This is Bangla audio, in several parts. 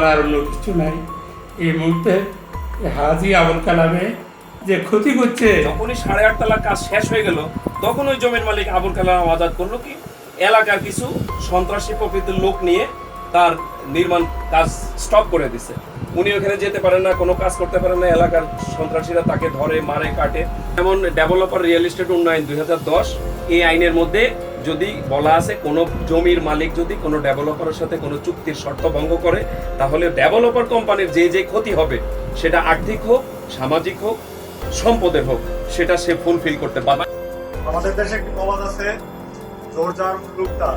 আমার আর অন্য কিছু নাই। এই মুহূর্তে হাজী আবুল কালামে যে ক্ষতি করছে, যখনই 8.5 তলা কাজ শেষ হয়ে গেল তখন ওই জমির মালিক আবুল কালাম আজাদ করলো কি, এলাকার কিছু সন্ত্রাসী প্রকৃতির লোক নিয়ে তার নির্মাণ কাজ স্টপ করে দিছে। উনি ওখানে যেতে পারেন না, কোনো কাজ করতে পারেন না, এলাকার সন্ত্রাসীরা তাকে ধরে মারে কাটে। যেমন ডেভেলপার রিয়েল এস্টেট উন্নয়ন 2010 এই আইনের মধ্যে যদি বলা আছে কোনো জমির মালিক যদি কোনো ডেভেলপারের সাথে কোনো চুক্তির শর্ত ভঙ্গ করে তাহলে ডেভেলপার কোম্পানির যে ক্ষতি হবে সেটা আর্থিক হোক, সামাজিক হোক, সম্পদের হোক, সেটা সে ফুলফিল করতে পারবে। আমাদের দেশে একটি প্রবাদ আছে, জোর যার মুলুকটা।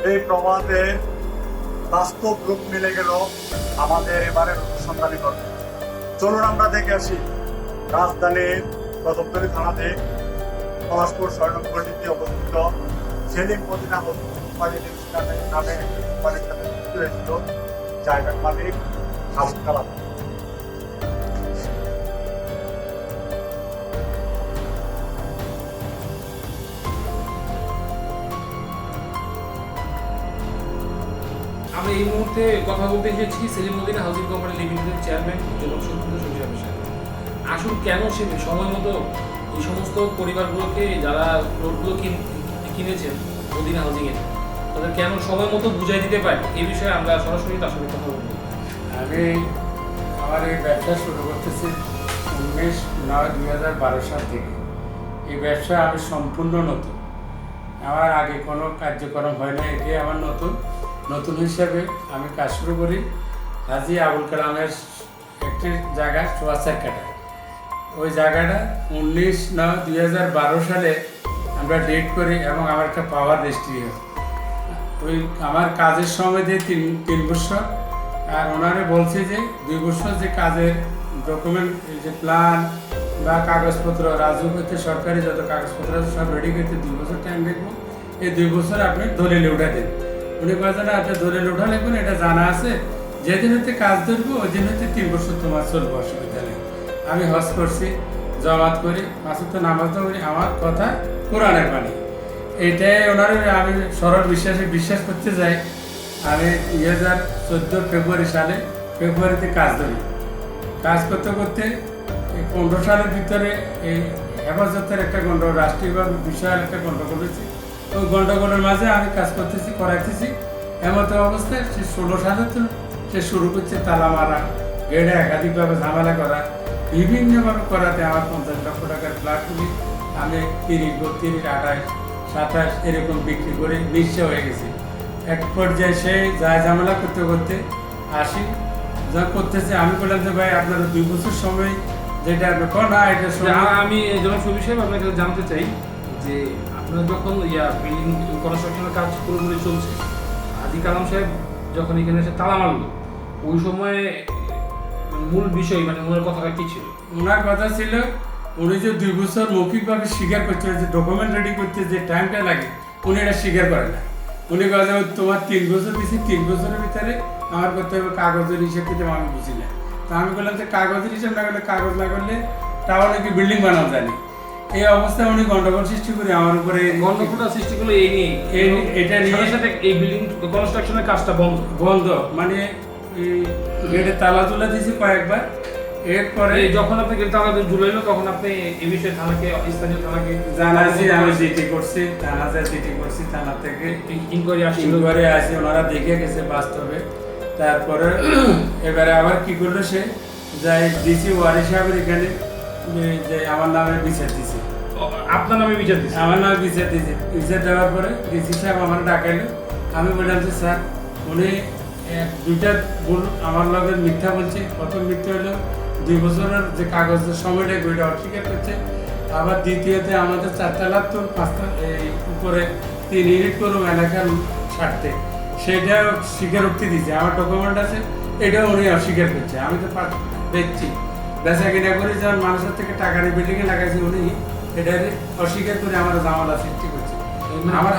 এই প্রবাদে বাস্তব রূপ মিলে গেল আমাদের এবারের অনুসন্ধানী কর্মে। চলুন আমরা দেখে আসি রাজধানীর কদমতলী থানাতে পলাশপুর 6 নং গলিতে অবস্থিত সেলিম মদিনা কোম্পানি নামে একটি কোম্পানির সাথে যুক্ত হয়েছিল জায়গার মালিক আবুল কালাম। আমরা এই মুহূর্তে কথা বলতে এসেছি সেলিম মদিনা হাউজিং কোম্পানি লিমিটেডের চেয়ারম্যান জনাব সত্যেন্দ্র চৌধুরী সাহেবের সাথে। আসুন কেন সে সময় মতো এই সমস্ত পরিবারগুলোকে যারা প্লটগুলো কিনেছেন মদিনা হাউজিংয়ে, তাদের কেন সময় মতো বুঝাই দিতে পারে এই বিষয়ে আমরা সরাসরি তার সাথে কথা বলবো। আমি আমার এই ব্যবসা শুরু করতেছি 19/9/2012 সাল থেকে। এই ব্যবসা আমি সম্পূর্ণ নতুন, আমার আগে কোনো কার্যক্রম হয় না, এটি আমার নতুন হিসাবে আমি কাজ শুরু করি। হাজী আবুল কালামের একটি জায়গা 4.5 কাঠা, ওই জায়গাটা 19/9/2012 সালে আমরা ডেট করি এবং আমার একটা পাওয়ার রেজিস্ট্রি হয়। ওই আমার কাজের সময় দিয়ে 3 বছর, আর ওনারে বলছে যে 2 বছর যে কাজের ডকুমেন্ট, যে প্ল্যান বা কাগজপত্র রাজু করতে সরকারি যত কাগজপত্র আছে সব রেডি করতে 2 বছর টাইম দেখবো। এই 2 বছর আপনি দলিলে উঠা দেন। উনি বলছে না, আপনি দলিলে উঠা লিখবেন, এটা জানা আছে, যেদিন হতে কাজ ধরবো ওই দিন হতে 3 বছর তোমার চলবো, অসুবিধা নেই। আমি হজ করছি, জমাত করি, মাসে তো নামাজ করি, আমার কথা কোরআনের বাণী। এইটাই ওনার আমি সরল বিশ্বাস করতে যাই। আমি 2014 ফেব্রুয়ারিতে কাজ ধরি। কাজ করতে করতে 15 সালের ভিতরে এই হেফাজতের একটা গন্ডগোল, রাষ্ট্রীয় বা বিশাল একটা গন্ডগোল হয়েছে। ওই গন্ডগোলের মাঝে আমি কাজ করতেছি, করাইতেছি। এমত অবস্থায় সে 16 সালে তো সে শুরু করছে তালা মারা, গেটে একাধিকভাবে ঝামেলা করা, বিভিন্নভাবে করাতে আমার 50 লক্ষ টাকার ফ্ল্যাট তুলি আমি 30, 32, 28, 27 এরকম বিক্রি করে নিঃস্ব হয়ে গেছি। এক পর্যায়ে সে ঝামেলা করতে করতে আসি, যা করতেছে আমি বললাম যে ভাই আপনারা 2 বছর সময় যেটা না এটা আমি জনাব সবি সাহেব আপনার কাছে জানতে চাই যে আপনারা যখন বিল্ডিং কনস্ট্রাকশনের কাজ পুরোপুরি চলছে, হাজী কালাম সাহেব যখন এখানে এসে তালা মারলো, ওই সময় মূল বিষয় মানে ওনার কথাটা কি ছিল? ওনার কথা ছিল উনি যে 2 বছর মৌখিকভাবে স্বীকার করছে, যে ডকুমেন্ট রেডি করতে যে টাইমটা লাগে উনি এটা স্বীকার করে না। উনি কথা তোমার 3 বছর দিচ্ছি, 3 বছরের ভিতরে আমার করতে হবে কাগজের হিসেব কিন্তু আমি বুঝি না। তা আমি বললাম যে কাগজের হিসেব না করলে, কাগজ না করলে তাও নাকি বিল্ডিং বানানো জানি। এই অবস্থায় উনি গন্ডগোল সৃষ্টি করে আমার উপরে গন্ডগোলটা সৃষ্টি করলো এই নিয়ে, এটা নিয়ে সাথে এই বিল্ডিং কনস্ট্রাকশনের কাজটা বন্ধ মানে গেটে তালা তুলে দিয়েছি কয়েকবার। এরপরে যখন আপনি গেটে তালা ঝুলাইলো তখন আপনি এই বিষয়ে থানাকে, স্থানীয় থানাকে জানাইছি, আমি জিটি করছি, থানা থেকে ইনকোয়ারি আসি, ওনারা দেখে গেছে বাস্তবে। তারপরে এবারে আবার কি করলো, সে যাই ডিসি ওয়ারি সাহেবের এখানে যে আমার নামে বিচার দিছে। আপনার নামে বিচার দিচ্ছে? আমার নামে বিচার দিয়েছে। বিচার দেওয়ার পরে ডিসি সাহেব আমার ডাকাইলো। আমি বললাম যে স্যার উনি 2টা ভুল আমার লগে মিথ্যা বলছে। প্রথম মিথ্যা হলো 2 বছরের যে কাগজের সময়টা ওইটা অস্বীকার করছে। আবার দ্বিতীয়তে আমাদের 4 তলা তো 5 এই উপরে 3 ইউনিট করুন এলাকার স্বার্থে, সেটা স্বীকারোক্তি দিচ্ছে। আমার ডকুমেন্ট আছে, এটাও উনি অস্বীকার করছে। আমি তো দেখছি বেচা কিনা করে যখন মানুষের থেকে টাকা নিয়ে বিল্ডিংয়ে লাগাইছি, উনি এটা অস্বীকার করে আমার ঝামেলা সৃষ্টি করছে। আমার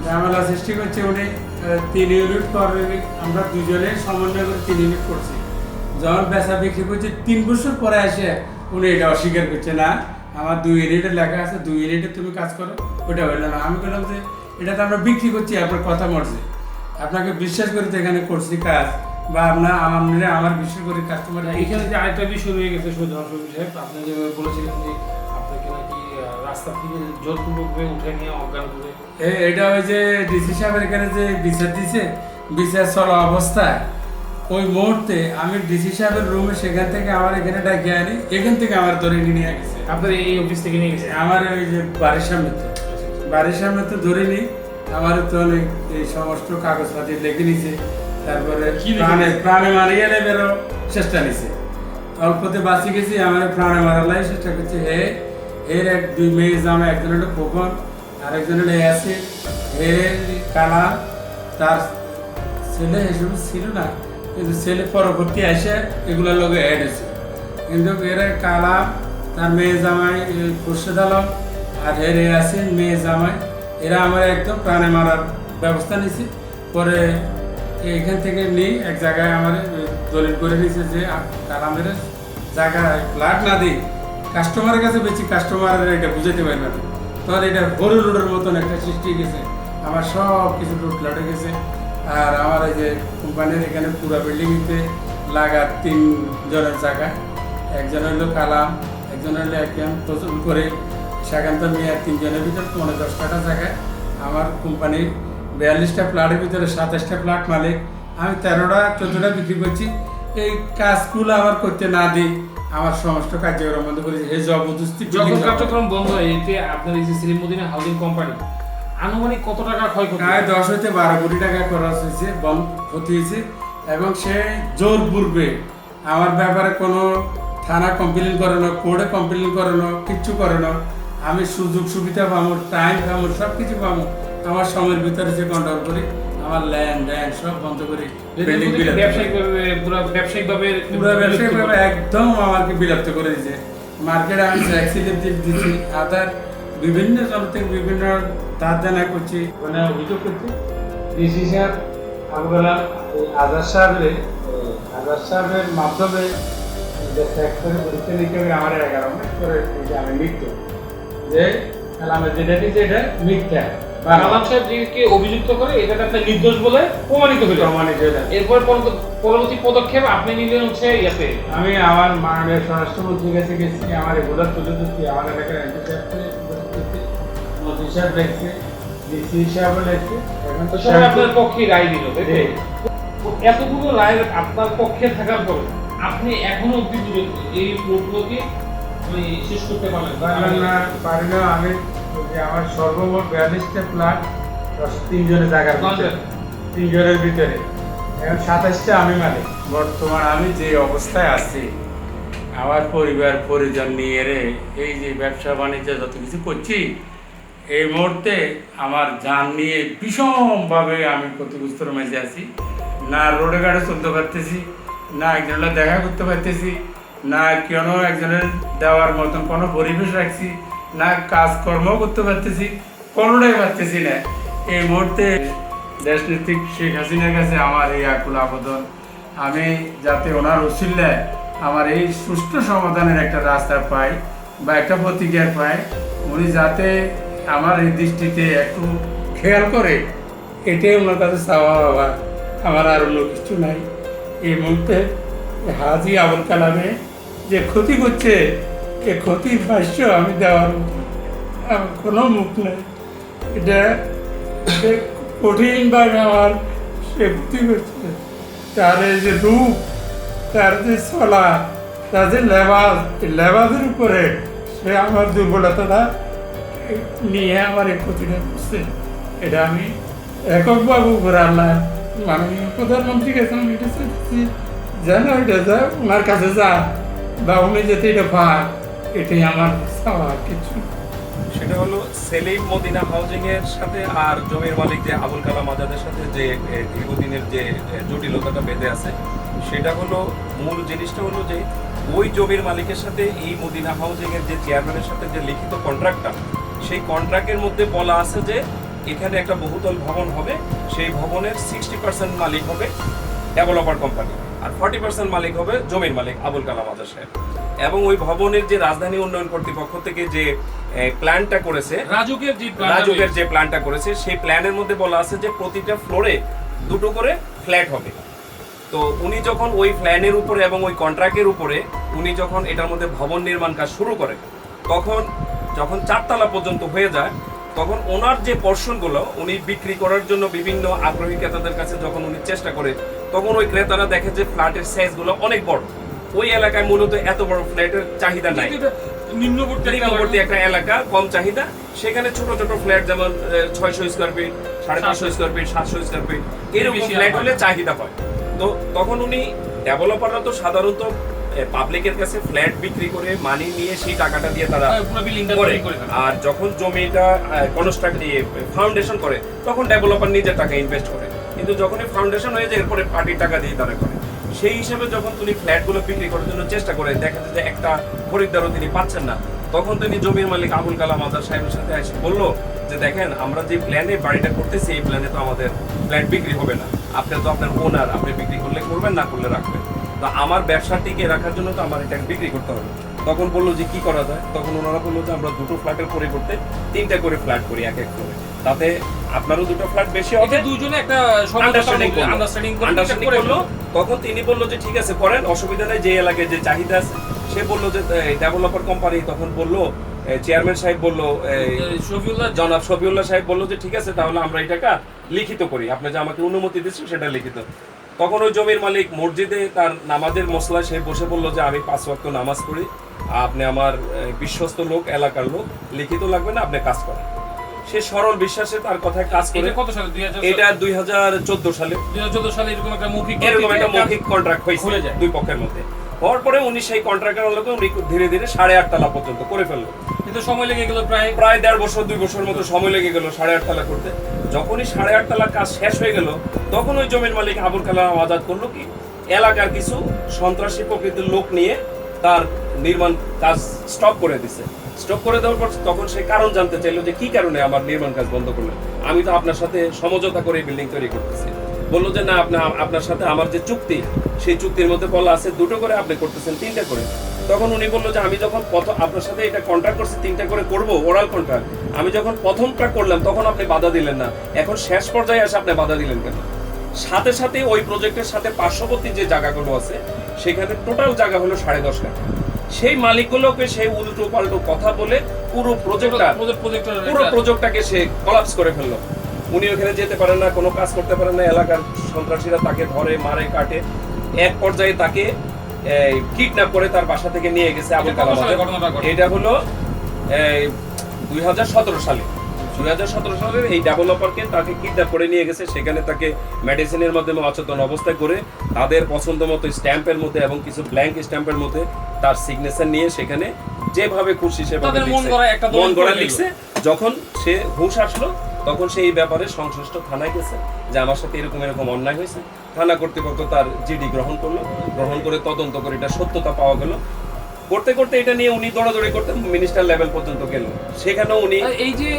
ঝামেলা সৃষ্টি করছে। উনি 3 ইউনিট করবে, আমরা দুজনে সমন্বয় করে 3 ইউনিট করছি। যখন বেচা বিক্রি করছে 3 বছর পরে আসে উনি এটা অস্বীকার করছে, না আমার 2 ইউনিটের লেখা আছে, 2 ইউনিটে তুমি কাজ করো, ওটা হইলো না। আমি বললাম যে এটা তো আমরা বিক্রি করছি, আপনার কথা মরছে। আপনাকে বিশ্বাস করে তো এখানে করছি কাজ, বা আমার বিশ্বাস করে কাস্টমার এখানে যে আরেকটা বিষয় রয়ে গেছে সুধাংশু সাহেব, আপনি যে বলেছিলেন যে আপনাকে নাকি রাস্তা থেকে জোরপূর্বক উঠে নিয়ে অজ্ঞান করে এটা ওই যে ডিসি সাহেবের এখানে যে বিচার দিছে, বিচার চলা অবস্থায় ওই মুহূর্তে আমি ডিসি সাহেবের রুমে সেখান থেকে আমার এখানে ডাকে আনি, এখান থেকে আমার ধরে নিয়ে গেছে। আপনার এই অফিস থেকে নিয়ে গেছে? আমার ওই যে বাড়ির সামনে তো ধরে নি, আমার তো অনেক এই সমস্ত কাগজপাতি লেগে নিছে, তারপরে কি লিখে প্রাণে মারিয়ে নেবেরও চেষ্টা নিছে। অল্পতে বাঁচি গেছি, আমার প্রাণে মারার চেষ্টা করছে। এর এক দুই মেয়ে জামা, একজন হলো খোকন, আরেকজন হলো অ্যাসিড, কালা, তার ছেলে এসব ছিল না, কিন্তু ছেলে পরবর্তী এসে এগুলোর লোক অ্যাড হয়েছে। কিন্তু এরা কালা, তার মেয়ে জামাই খুরশেদ আলম, আর অ্যাসিড মেয়ে জামাই, এরা আমার একদম প্রাণে মারার ব্যবস্থা নিছে। পরে এখান থেকে নিয়ে এক জায়গায় আমার দলিল করে নিয়েছে যে কালামের জায়গায় ফ্ল্যাট না দিই, কাস্টমারের কাছে বেশি কাস্টমারের এটা বুঝাইতে পারে না, তখন এটা গরু রোডের মতন একটা সৃষ্টি গেছে, আমার সব কিছু লুট লাটে গেছে। আর আমার এই যে কোম্পানির এখানে পুরো বিল্ডিংতে লাগা 3 জনের জায়গা, একজন হইলো কালাম, একজন হইলো একজন প্রচুর করে শাকান্ত মিয়া, 3 জনের ভিতরে 10 জায়গায় আমার কোম্পানির 42টা ফ্ল্যাটের ভিতরে 27টা ফ্ল্যাট মালিক, আমি 13টা 14টা বিক্রি করছি। এই কাজগুলো আমার করতে না দিই, আমার সমস্ত কার্যক্রম বন্ধ করেছে। এই জবরদস্তি যখন কার্যক্রম বন্ধ হয়, এতে আপনার এই যে সেলিম মদিনা হাউজিং কোম্পানি আনুমানিক কত টাকা ক্ষয়ক্ষতি? প্রায় 10 হতে 12 কোটি টাকা খরচ হয়েছে, ক্ষতি হয়েছে। এবং সে জোর পূর্বে আমার ব্যাপারে কোনো থানা কমপ্লেন করে না, কোর্টে কমপ্লেন করে না, কিচ্ছু করে না। আমি সুযোগ সুবিধা পাবো, টাইম পাবো, সব কিছু পাবো, আমার সময়ের ভিতরে যে কন্ট্রোল করি, আমার ল্যান্ড সব বন্ধ করি। ব্যবসায়িকভাবে একদম আমাকে বিরক্ত করে দিয়েছে। মার্কেটে আমি ট্যাক্সিলিপ দিচ্ছি, আদার বিভিন্ন জন থেকে বিভিন্ন তার জানা করছি, মানে অভিযোগ করছি। ডিসি সাহেব আজাদ সাহেবের মাধ্যমে ফ্যাক্টরি পরীক্ষা নিতে হবে আমার 11 মাস করে আমি মৃত্যু যে কালামের যেটা দিচ্ছে এটা মিথ্যা। কালাম সাহেব যিনি অভিযুক্ত করে এটা আপনার নির্দোষ বলে প্রমাণিত হলো। এরপর পরবর্তী পদক্ষেপ আপনি নিলেন হচ্ছে ইয়াতে, আমি আমার মাননীয় স্বরাষ্ট্রমন্ত্রীর কাছে গেছি, আমার এগুলোর তুলে দিচ্ছি, আমার এলাকার এমপি সাহেব দেখছে, ডিসি সাহেবও দেখছে, এখন তো সবাই আপনার পক্ষে রায় দিল। এতগুলো রায় আপনার পক্ষে থাকার পর আপনি এখনো অব্দি এই কোর্টগুলোকে শেষ করতে পারলেন পারি না। আমি আমার সর্বমোট 42টা ফ্ল্যাট 3 জনের জায়গার 3 জনের ভিতরে, এখন 27টা আমি মালিক। বর্তমান আমি যে অবস্থায় আছি, আমার পরিবার পরিজন নিয়ে এই যে ব্যবসা বাণিজ্য যত কিছু করছি, এই মুহূর্তে আমার যান নিয়ে ভীষণভাবে আমি ক্ষতিগ্রস্তর মাঝে আছি। না রোডে গাড়ি চলতে পারতেছি, না একজনের দেখা করতে পারতেছি, না কেন একজনের দেওয়ার মতন কোনো পরিবেশ রাখছি, না কাজকর্ম করতে পারতেছি, কোনোটাই পারতেছি না। এই মুহূর্তে দেশনেত্রী শেখ হাসিনার কাছে আমার এই আকুল আবেদন, আমি যাতে ওনার উসিলায় আমার এই সুষ্ঠু সমাধানের একটা রাস্তা পাই বা একটা প্রতিক্রিয়া পাই, উনি যাতে আমার এই দৃষ্টিতে একটু খেয়াল করে, এটাই ওনার কাছে চাওয়া বাবা, আমার আর অন্য কিছু নাই। এই মুহূর্তে হাজী আবুল কালামে যে ক্ষতি করছে, এ ক্ষতির ভাষ্য আমি দেওয়ার কোনো মুখ নেই। এটা কঠিনভাবে আমার সে ক্ষতি করছে। তার এই যে রূপ, তার যে চলা, তার যে লেবাস, লেবাসের উপরে সে আমার দুর্বলতাটা নিয়ে আমার এই ক্ষতিটা করছে। এটা আমি এককভাবে উপরে আল্লাহ মাননীয় প্রধানমন্ত্রীর কাছে আমি এটা চাইছি, যেন এটা যা ওনার কাছে যা, বা উনি যাতে এটা পায়, এটাই আমার চাওয়া, কিছু। সেটা হলো সেলিম মদিনা হাউজিং এর সাথে আর জমির মালিক যে আবুল কালাম আজাদের সাথে যে দীর্ঘদিনের যে জটিলতাটা বেঁধে আছে, সেটা হলো মূল জিনিসটা হলো যে ওই জমির মালিকের সাথে এই মদিনা হাউজিং এর যে চেয়ারম্যানের সাথে যে লিখিত কন্ট্রাক্টটা, সেই কন্ট্রাক্টের মধ্যে বলা আছে যে এখানে একটা বহুতল ভবন হবে, সেই ভবনের 60% মালিক হবে ডেভেলপার কোম্পানি, আর 40% মালিক হবে জমির মালিক আবুল কালাম আজাদ সাহেব। এবং ওই ভবনের যে রাজধানী উন্নয়ন কর্তৃপক্ষ থেকে যে প্ল্যানটা করেছে, রাজুকের যে প্ল্যানটা করেছে, সেই প্ল্যানের মধ্যে বলা আছে যে প্রতিটা ফ্লোরে দুটো করে ফ্ল্যাট হবে। তো উনি যখন ওই প্ল্যানের উপরে এবং ওই কন্ট্রাক্টের উপরে উনি যখন এটার মধ্যে ভবন নির্মাণ কাজ শুরু করে, তখন যখন 4 তলা পর্যন্ত হয়ে যায়, তখন ওনার যে পোর্শনগুলো উনি বিক্রি করার জন্য বিভিন্ন আগ্রহী ক্রেতাদের কাছে যখন উনি চেষ্টা করে, তখন ওই ক্রেতারা দেখে যে ফ্ল্যাটের সাইজগুলো অনেক বড়। ওই এলাকায় মূলত এত বড় ফ্ল্যাটের চাহিদা নাই, নিম্নবর্তী একটা এলাকা, কম চাহিদা। সেখানে ছোট ছোট ফ্ল্যাট যেমন 600 square feet, 550 square feet, 700 square feet এরকম ফ্ল্যাট হলে চাহিদা হয়। তো তখন উনি ডেভেলপাররা তো সাধারণত পাবলিকের কাছে ফ্ল্যাট বিক্রি করে মানি নিয়ে সেই টাকাটা দিয়ে তারা করে, আর যখন জমিটা কনস্ট্রাক্ট দিয়ে ফাউন্ডেশন করে তখন ডেভেলপার নিজের টাকা ইনভেস্ট করে। কিন্তু যখনই ফাউন্ডেশন হয়ে যায় এরপরে পার্টির টাকা দিয়ে তারা করে। সেই হিসেবে যখন তিনি ফ্ল্যাটগুলো বিক্রি করার জন্য চেষ্টা করে, দেখা যায় যে একটা খরিদ্দারও তিনি পাচ্ছেন না। তখন তিনি জমির মালিক আবুল কালাম আজাদ সাহেবের সাথে এসে বললো যে দেখেন, আমরা যে প্ল্যানে বাড়িটা করতেছি এই প্ল্যানে তো আমাদের ফ্ল্যাট বিক্রি হবে না, আপনি তো আপনার ওনার, আপনি বিক্রি করলে করবেন, না করলে রাখবেন। তো আমার ব্যবসা টিকে রাখার জন্য তো আমার এটা বিক্রি করতে হবে। তখন বললো যে কি করা যায়, তখন ওনারা বললো যে আমরা দুটো ফ্ল্যাটের পরিবর্তে 3টা করে ফ্ল্যাট করি এক এক করে, তাতে আপনারও দুটো ফ্ল্যাট বেশি হবে, দুজনে একটা আন্ডারস্ট্যান্ডিং করলো। তখন তিনি বললো যে ঠিক আছে করেন, অসুবিধা নেই, যে এলাকায় যে চাহিদা আছে। সে বললো যে ডেভেলপার কোম্পানি তখন বললো, চেয়ারম্যান সাহেব বললো, জনাব শফিউল্লাহ সাহেব বললো যে ঠিক আছে তাহলে আমরা এই টাকা লিখিত করি, আপনি যে আমাকে অনুমতি দিচ্ছেন সেটা লিখিত। তখন ওই জমির মালিক মসজিদে তার নামাজের মশলা সে বসে বললো যে আমি 5 ওয়াক্ত নামাজ পড়ি, আপনি আমার বিশ্বস্ত লোক, এলাকার লোক, লিখিত লাগবে না, আপনি কাজ করেন। সে সরল বিশ্বাসে তার কথায় কাজ করে। কত সালে? এটা 2014 সালে। 2014 সালে এরকম একটা মৌখিক কন্ট্রাক্ট হয়েছে দুই পক্ষের মধ্যে। হওয়ার পরে উনি সেই কন্ট্রাক্টের লোকে উনি ধীরে ধীরে 8.5 তলা পর্যন্ত করে ফেললো। কিন্তু সময় লেগে গেল প্রায় 1.5 বছর 2 বছর মতো সময় লেগে গেল 8.5 তলা করতে। যখনই 8.5 তলা কাজ শেষ হয়ে গেল, তখন ওই জমির মালিক আবুল কালাম আজাদ করলো কি, এলাকার কিছু সন্ত্রাসী প্রকৃতির লোক নিয়ে তার নির্মাণ কাজ স্টপ করে দিছে। স্টপ করে দেওয়ার পর তখন সে কারণ জানতে চাইলো যে কি কারণে আমার নির্মাণ কাজ বন্ধ করলেন, আমি তো আপনার সাথে সমঝোতা করে বিল্ডিং তৈরি করতেছি। বললো যে না, আপনার সাথে আমার যে চুক্তি, সেই চুক্তির মধ্যে বলা আছে 2টো করে, আপনি করতেছেন 3টা করে। তখন উনি বললো যে আমি যখন আপনার সাথে এটা কন্ট্রাক্ট করছি 3টা করে করবো, ওরাল কন্ট্রাক্ট, আমি যখন প্রথমটা করলাম তখন আপনি বাধা দিলেন না, এখন শেষ পর্যায়ে এসে আপনি বাধা দিলেন কেন? সাথে সাথে ওই প্রজেক্টের সাথে পার্শ্ববর্তী যে জায়গাগুলো আছে সেখানে টোটাল জায়গা হলো 10.5 লাখ। সেই মালিকগুলোকে সেই উল্টো পাল্টো কথা বলে পুরো প্রজেক্টটাকে সে কলাপস করে ফেললো। উনি ওখানে যেতে পারেন না, কোনো কাজ করতে পারেন না, এলাকার সন্ত্রাসীরা তাকে ধরে, মারে, কাটে। এক পর্যায়ে তাকে কিডন্যাপ করে তার বাসা থেকে নিয়ে গেছে আবুল কালাম আজাদ। এটা হলো 2017 সালে। 2017 সালের এই ডেভেলপারকে তাকে কিডন্যাপ করে নিয়ে গেছে, সেখানে তাকে মেডিসিনের মাধ্যমে অচেতন অবস্থায় করে তাদের পছন্দ মতো স্ট্যাম্পের মধ্যে এবং কিছু ব্ল্যাঙ্ক স্ট্যাম্পের মধ্যে তার সিগনেচার নিয়ে সেখানে যেভাবে খুশি সেভাবে মন গড়া লিখছে। যখন সে হুঁশ আসলো তখন সেই ব্যাপারে সংশ্লিষ্ট থানায় গেছে যে আমার সাথে এরকম এরকম অন্যায় হয়েছে। থানা কর্তৃপক্ষ তার জিডি গ্রহণ করলো, গ্রহণ করে তদন্ত করে এটা সত্যতা পাওয়া গেল। করতে করতে এটা নিয়ে উনি দৌড়াদৌড়ি করতে মিনিস্টার লেভেল পর্যন্ত গেল। সেখানেও উনি এই যে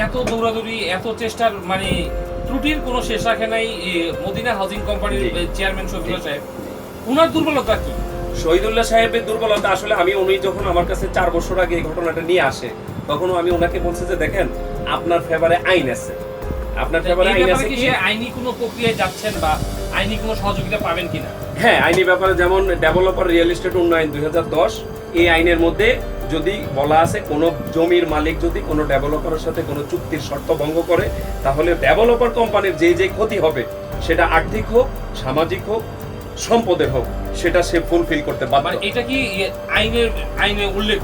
এত দৌড়াদৌড়ি, এত চেষ্টার মানে ত্রুটির কোনো শেষ রাখে নাই মদিনা হাউজিং কোম্পানির চেয়ারম্যান শহীদুল্লাহ সাহেব। উনার দুর্বলতা কি? শহীদুল্লাহ সাহেবের দুর্বলতা আসলে উনি যখন আমার কাছে 4 বছর আগে এই ঘটনাটা নিয়ে আসে, তখনও আমি ওনাকে বলছি যে দেখেন, আপনার ফেভারে আইন আছে, আপনার ফেভারে আইন আছে কি, আইনি কোনো প্রক্রিয়ায় যাচ্ছেন বা আইনি কোনো সহযোগিতা পাবেন কিনা? হ্যাঁ, আইনি ব্যাপারে যেমন ডেভেলপার রিয়েল এস্টেট উন্নয়ন 2010, এই আইনের মধ্যে যদি বলা আছে কোনো জমির মালিক যদি কোনো ডেভেলপারের সাথে কোনো চুক্তির শর্ত ভঙ্গ করে, তাহলে ডেভেলপার কোম্পানির যে ক্ষতি হবে সেটা আর্থিক হোক, সামাজিক হোক, সম্পদের হোক, সেটা সে ফুলফিল করতে বাধ্য। মানে এটা কি আইনে উল্লেখ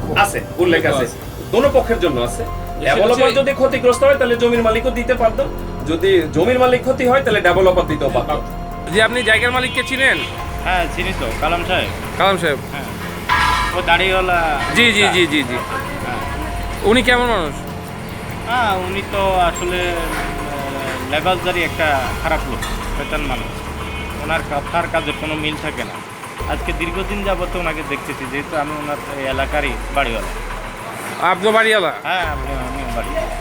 আছে, দোনো পক্ষের জন্য আছে। ডেভেলপার যদি ক্ষতিগ্রস্ত হয় তাহলে জমির মালিকও দিতে পারতো, যদি জমির মালিক ক্ষতি হয় তাহলে ডেভেলপার দিতেও পারতো। যে আপনি জায়গার মালিককে চিনেন? হ্যাঁ চিনি তো, কালাম সাহেব। কালাম সাহেব, হ্যাঁ, ও দাড়িওয়ালা। জি জি জি জি জি। উনি কেমন মানুষ? হ্যাঁ, উনি তো আসলে লেবাসদারি একটা খারাপ লোক, শয়তান মানুষ। ওনার কথার কাজের কোনো মিল থাকে না। আজকে দীর্ঘদিন যাবত ওনাকে দেখতেছি, যেহেতু আমি ওনার এলাকারই বাড়িওয়ালা। আপনি বাড়িওয়ালা? হ্যাঁ, আমি বাড়িওয়ালা।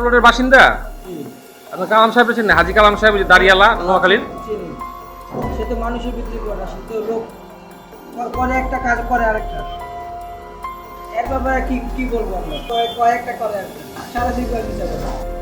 রোডের বাসিন্দা? আপনার কালাম সাহেব চিনেন? হাজি কালাম সাহেব, দাঁড়িয়ালা, নোয়াখালীর। সে তো মানুষের ভিতরে করে না, সে তো লোক করে একটা কাজ করে আরেকটা। এর ব্যাপারে কি বলবো আমরা? কয়েকটা করে আর কি, সারা জীবন বিচার করে।